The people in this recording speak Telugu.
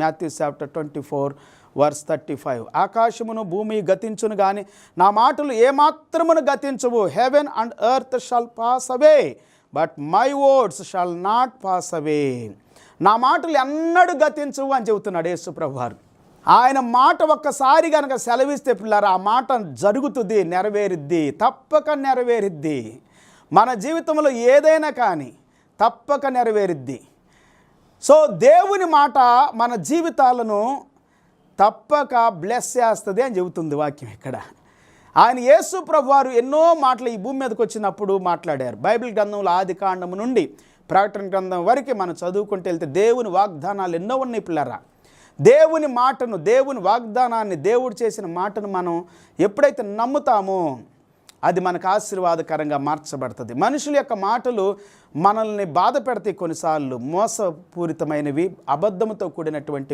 మాథ్యూ చాప్టర్ 24:35 ఆకాశమును భూమి గతించును గాని నా మాటలు ఏమాత్రమును గతించవు. Heaven and earth shall pass away but my words shall not pass away. నా మాటలు ఎన్నడూ గతించవు అని చెబుతున్నాడు యేసు ప్రభువారు. ఆయన మాట ఒక్కసారి కనుక సెలవిస్తే పిల్లారా ఆ మాట జరుగుతుంది, నెరవేరుద్ది, తప్పక నెరవేరుద్ది. మన జీవితంలో ఏదైనా కానీ తప్పక నెరవేరుద్ది. సో దేవుని మాట మన జీవితాలను తప్పక బ్లెస్ చేస్తుంది అని చెబుతుంది వాక్యం. ఇక్కడ ఆయన యేసు ప్రభువారు ఎన్నో మాటలు ఈ భూమి మీదకి వచ్చినప్పుడు మాట్లాడారు. బైబిల్ గ్రంథంలో ఆది కాండము నుండి ప్రకటన గ్రంథం వరకు మనం చదువుకుంటూ వెళ్తే దేవుని వాగ్దానాలు ఎన్నో ఉన్నాయి పిల్లరా. దేవుని మాటను, దేవుని వాగ్దానాన్ని, దేవుడు చేసిన మాటను మనం ఎప్పుడైతే నమ్ముతామో అది మనకు ఆశీర్వాదకరంగా మార్చబడుతుంది. మనుషుల యొక్క మాటలు మనల్ని బాధ పెడతాయి, కొన్నిసార్లు మోసపూరితమైనవి, అబద్ధముతో కూడినటువంటి